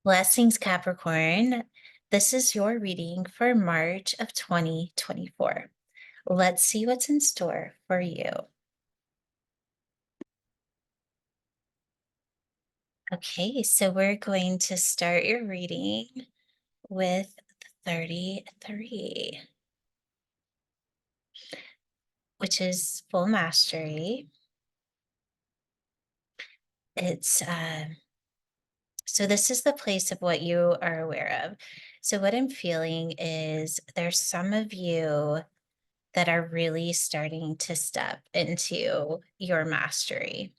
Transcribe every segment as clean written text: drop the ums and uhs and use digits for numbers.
Blessings, Capricorn. This is your reading for March of 2024. Let's see what's in store for you. Okay, so we're going to start your reading with 33, which is full mastery. It's so this is the place of what you are aware of. So what I'm feeling is there's some of you that are really starting to step into your mastery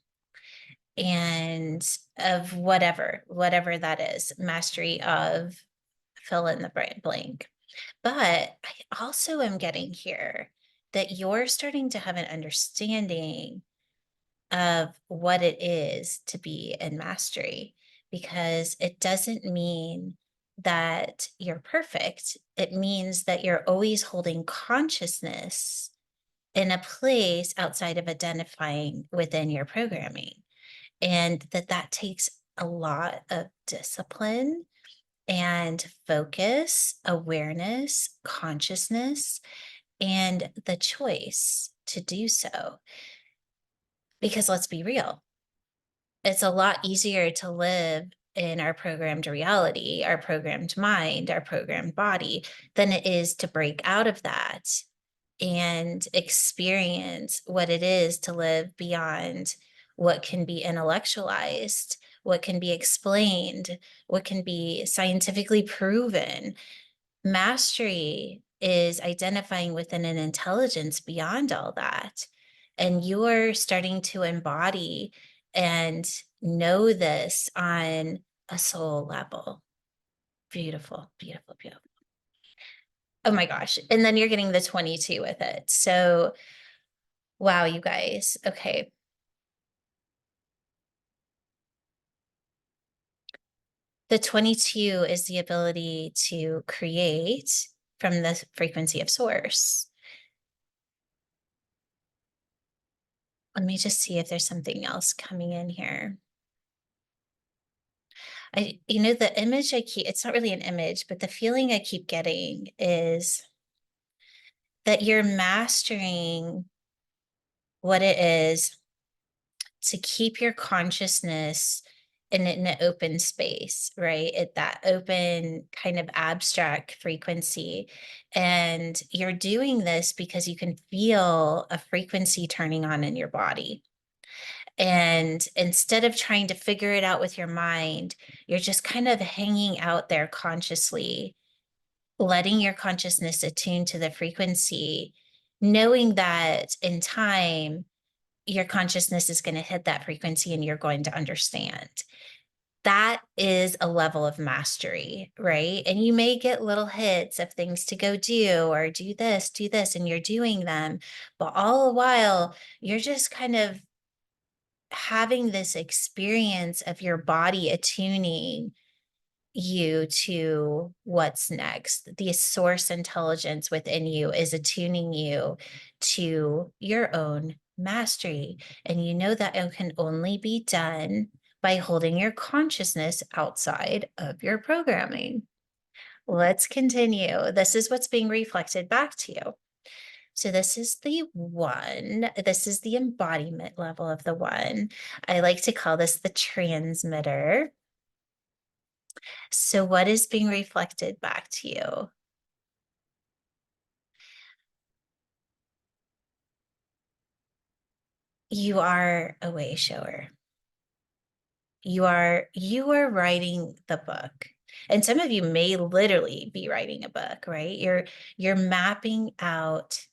and of whatever that is, mastery of fill in the blank. But I also am getting here that you're starting to have an understanding of what it is to be in mastery, because it doesn't mean that you're perfect. It means that you're always holding consciousness in a place outside of identifying within your programming, and that takes a lot of discipline and focus, awareness, consciousness, and the choice to do so. Because let's be real, it's a lot easier to live in our programmed reality, our programmed mind, our programmed body, than it is to break out of that and experience what it is to live beyond what can be intellectualized, what can be explained, what can be scientifically proven. Mastery is identifying within an intelligence beyond all that. And you're starting to embody and know this on a soul level. Beautiful, beautiful, beautiful. Oh my gosh. And then you're getting the 22 with it. So, wow, you guys. Okay. The 22 is the ability to create from the frequency of source. Let me just see if there's something else coming in here. The image it's not really an image, but the feeling I keep getting is that you're mastering what it is to keep your consciousness in an open space, right? At that open kind of abstract frequency. And you're doing this because you can feel a frequency turning on in your body. And instead of trying to figure it out with your mind, you're just kind of hanging out there consciously, letting your consciousness attune to the frequency, knowing that in time, your consciousness is going to hit that frequency and you're going to understand. That is a level of mastery, right? And you may get little hits of things to go do or do this, and you're doing them. But all the while, you're just kind of having this experience of your body attuning you to what's next. The source intelligence within you is attuning you to your own mastery. And you know that it can only be done by holding your consciousness outside of your programming. Let's continue. This is what's being reflected back to you. So this is the one. This is the embodiment level of the one. I like to call this the transmitter. So what is being reflected back to you? You are a way shower. You are writing the book. And some of you may literally be writing a book, right? You're mapping out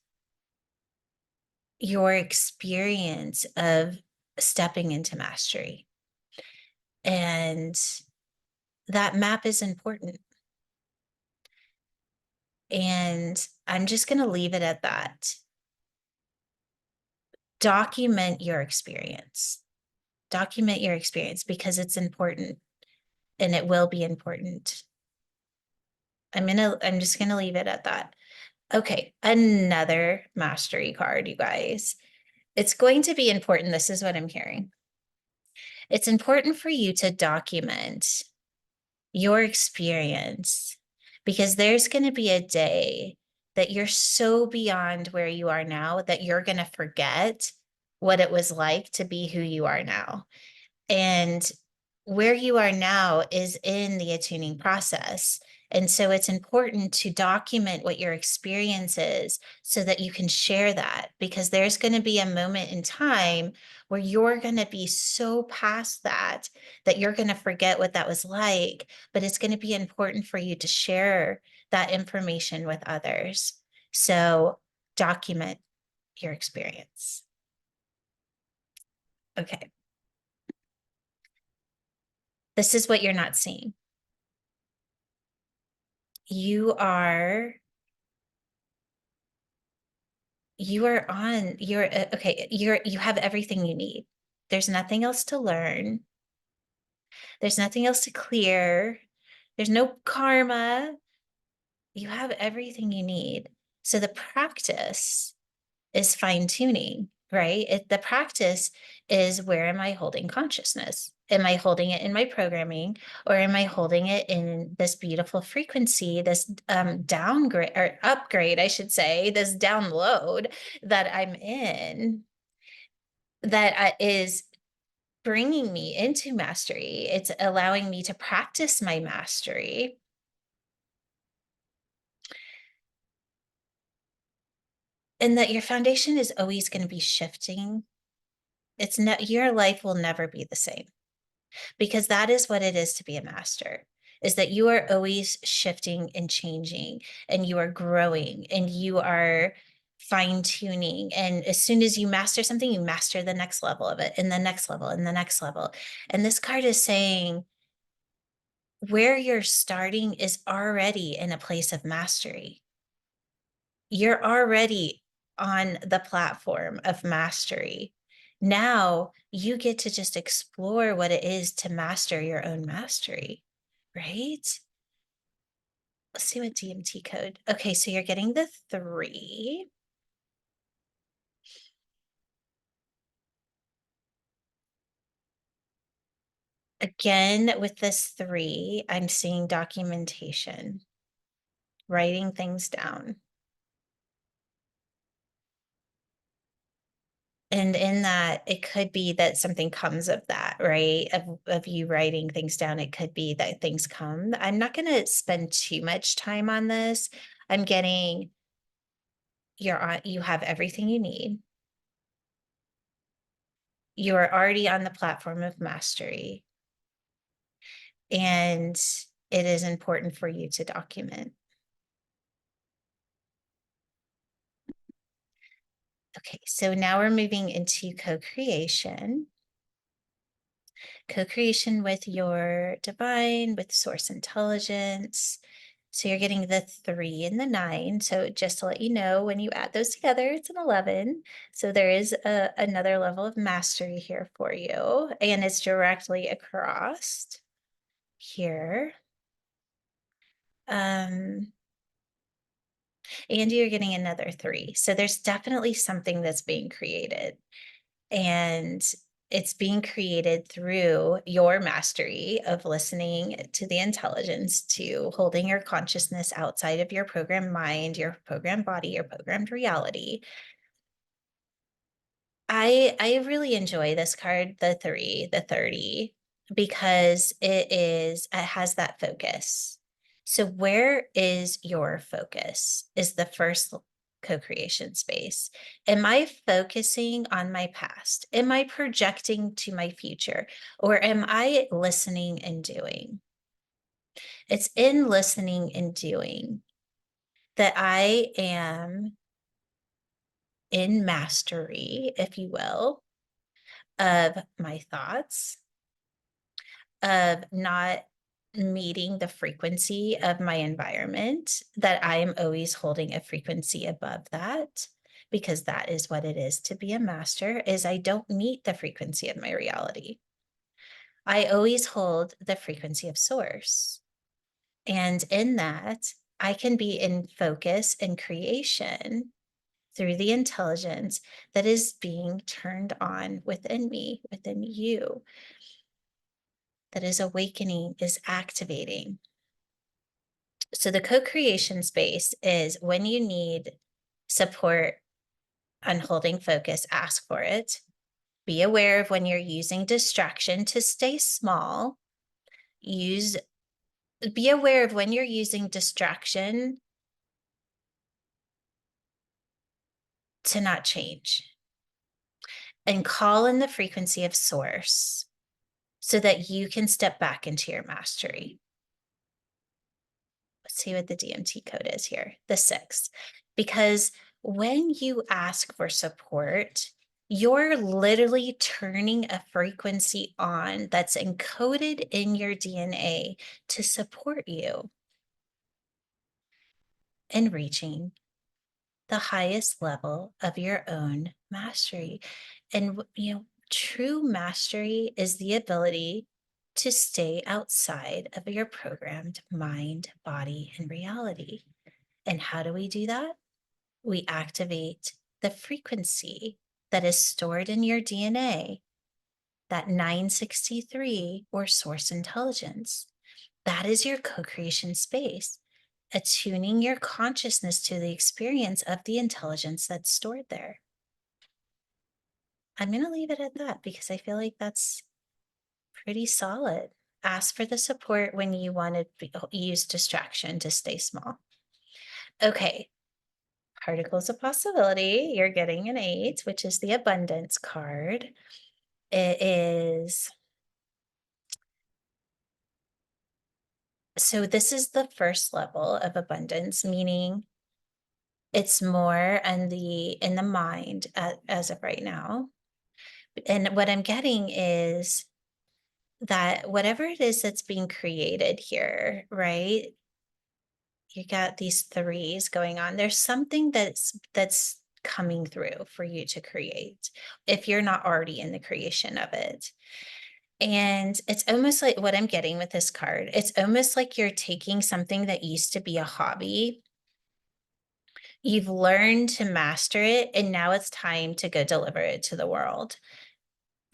your experience of stepping into mastery. And that map is important. And I'm just going to leave it at that. Document your experience. Document your experience because it's important and it will be important. I'm just going to leave it at that. Okay, another mastery card, you guys. It's going to be important. This is what I'm hearing. It's important for you to document your experience, because there's going to be a day that you're so beyond where you are now that you're going to forget what it was like to be who you are now. And where you are now is in the attuning process. And so it's important to document what your experience is so that you can share that, because there's going to be a moment in time where you're going to be so past that that you're going to forget what that was like. But it's going to be important for you to share that information with others. So document your experience. Okay. This is what you're not seeing. You are okay, you have everything you need. There's nothing else to learn. There's nothing else to clear. There's no karma. You have everything you need. So the practice is fine tuning, right? The practice is, where am I holding consciousness? Am I holding it in my programming, or am I holding it in this beautiful frequency, this downgrade or upgrade, I should say, this download that I'm in that is bringing me into mastery? It's allowing me to practice my mastery. And that your foundation is always going to be shifting. It's not, your life will never be the same, because that is what it is to be a master, is that you are always shifting and changing, and you are growing, and you are fine tuning. And as soon as you master something, you master the next level of it, and the next level, and the next level. And this card is saying where you're starting is already in a place of mastery. You're already on the platform of mastery. Now you get to just explore what it is to master your own mastery, right? Let's see what DMT code. Okay, so you're getting the 3. Again, with this 3, I'm seeing documentation, writing things down. And in that, it could be that something comes of that, right? Of you writing things down. It could be that things come. I'm not going to spend too much time on this. I'm getting you have everything you need. You are already on the platform of mastery. And it is important for you to document. Okay, so now we're moving into co-creation. Co-creation with your divine, with source intelligence. So you're getting the 3 and the 9. So just to let you know, when you add those together, it's an 11. So there is another level of mastery here for you, and it's directly across here. And you're getting another 3. So there's definitely something that's being created. And it's being created through your mastery of listening to the intelligence, to holding your consciousness outside of your programmed mind, your programmed body, your programmed reality. I really enjoy this card, the 3, the 30, because it has that focus. So where is your focus is the first co-creation space. Am I focusing on my past? Am I projecting to my future? Or am I listening and doing? It's in listening and doing that I am in mastery, if you will, of my thoughts, of not meeting the frequency of my environment, that I am always holding a frequency above that, because that is what it is to be a master, is I don't meet the frequency of my reality. I always hold the frequency of source. And in that, I can be in focus and creation through the intelligence that is being turned on within me, within you. that is awakening, is activating. So the co-creation space is when you need support on holding focus, ask for it. Be aware of when you're using distraction to stay small. Be aware of when you're using distraction to not change, and call in the frequency of source so that you can step back into your mastery. Let's see what the DMT code is here, the 6. Because when you ask for support, you're literally turning a frequency on that's encoded in your DNA to support you in reaching the highest level of your own mastery. And, true mastery is the ability to stay outside of your programmed mind, body, and reality. And how do we do that? We activate the frequency that is stored in your DNA, that 963 or source intelligence. That is your co-creation space, attuning your consciousness to the experience of the intelligence that's stored there. I'm going to leave it at that because I feel like that's pretty solid. Ask for the support when you want to use distraction to stay small. Okay, particles of possibility. You're getting an 8, which is the abundance card. It is, so this is the first level of abundance, meaning it's more in the mind as of right now. And what I'm getting is that whatever it is that's being created here, right? You got these 3s going on. There's something that's coming through for you to create if you're not already in the creation of it. And it's almost like what I'm getting with this card. It's almost like you're taking something that used to be a hobby. You've learned to master it, and now it's time to go deliver it to the world.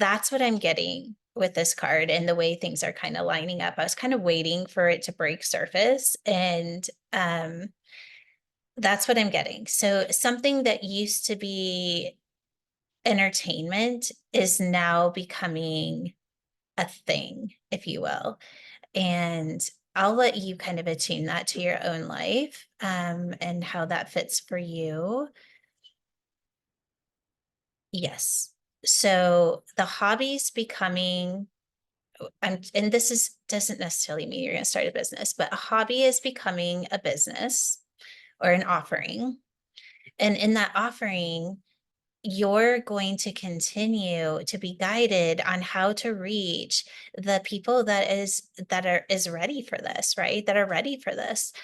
That's what I'm getting with this card and the way things are kind of lining up. I was kind of waiting for it to break surface, and that's what I'm getting. So something that used to be entertainment is now becoming a thing, if you will. And I'll let you kind of attune that to your own life, and how that fits for you. Yes. So the hobbies becoming, and doesn't necessarily mean you're going to start a business, but a hobby is becoming a business or an offering. And in that offering, you're going to continue to be guided on how to reach the people is ready for this, right? That are ready for this.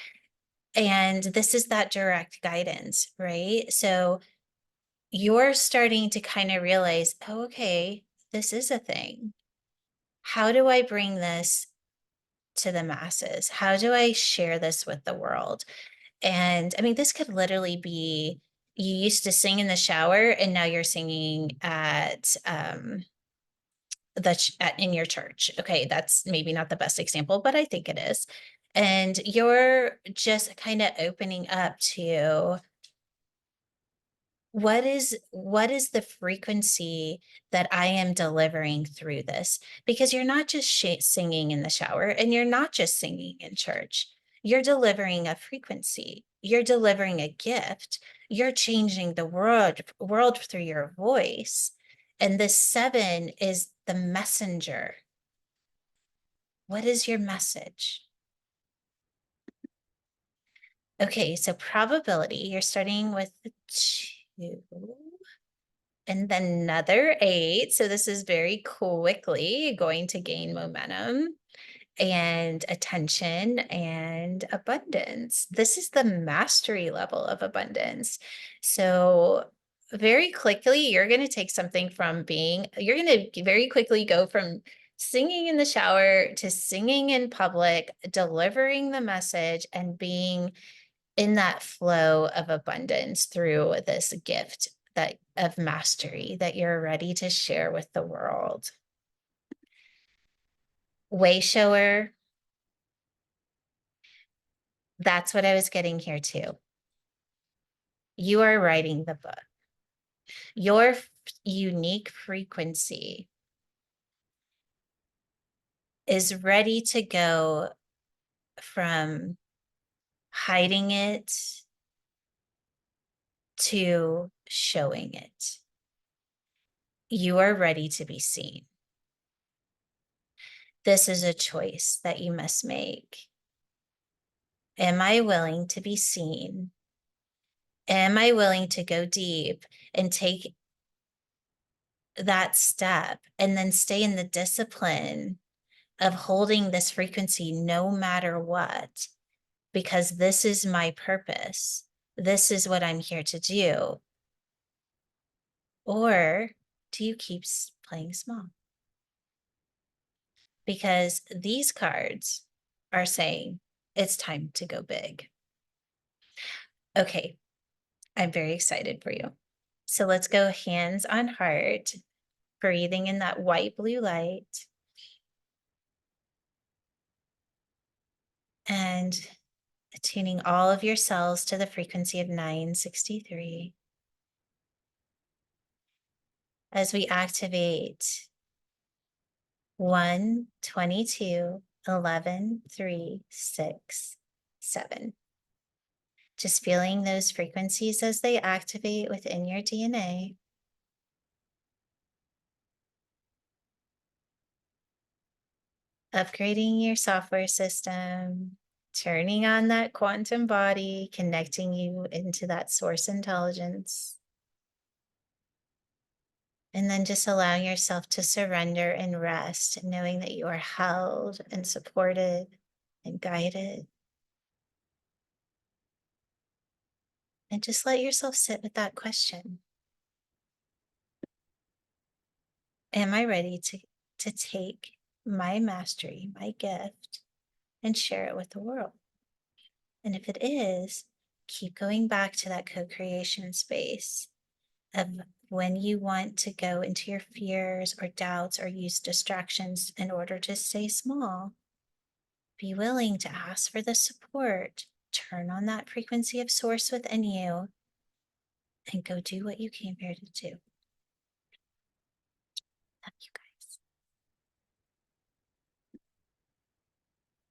And this is that direct guidance, right? So you're starting to kind of realize, oh, okay, this is a thing. How do I bring this to the masses? How do I share this with the world? And I mean, this could literally be, you used to sing in the shower and now you're singing at in your church. Okay, that's maybe not the best example, but I think it is. And you're just kind of opening up to what is the frequency that I am delivering through this? Because you're not just singing in the shower, and you're not just singing in church. You're delivering a frequency. You're delivering a gift. You're changing the world through your voice. And this 7 is the messenger. What is your message? Okay, so probability, you're starting with the 2. And then another 8. So this is very quickly going to gain momentum and attention and abundance. This is the mastery level of abundance. So very quickly, you're going to take something from you're going to very quickly go from singing in the shower to singing in public, delivering the message, and being in that flow of abundance through this gift of mastery that you're ready to share with the world. Way shower. That's what I was getting here too. You are writing the book. Your unique frequency is ready to go from hiding it to showing it. You are ready to be seen. This is a choice that you must make. Am I willing to be seen? Am I willing to go deep and take that step and then stay in the discipline of holding this frequency no matter what? Because this is my purpose. This is what I'm here to do. Or do you keep playing small? Because these cards are saying it's time to go big. Okay, I'm very excited for you. So let's go hands on heart, breathing in that white blue light. And attuning all of your cells to the frequency of 963. As we activate 1, 22, 11, 3, 6, 7. Just feeling those frequencies as they activate within your DNA. Upgrading your software system, turning on that quantum body, connecting you into that source intelligence. And then just allowing yourself to surrender and rest, knowing that you are held and supported and guided. And just let yourself sit with that question. Am I ready to take my mastery, my gift, and share it with the world? And if it is, keep going back to that co-creation space of when you want to go into your fears or doubts or use distractions in order to stay small. Be willing to ask for the support, turn on that frequency of source within you, and go do what you came here to do. Love you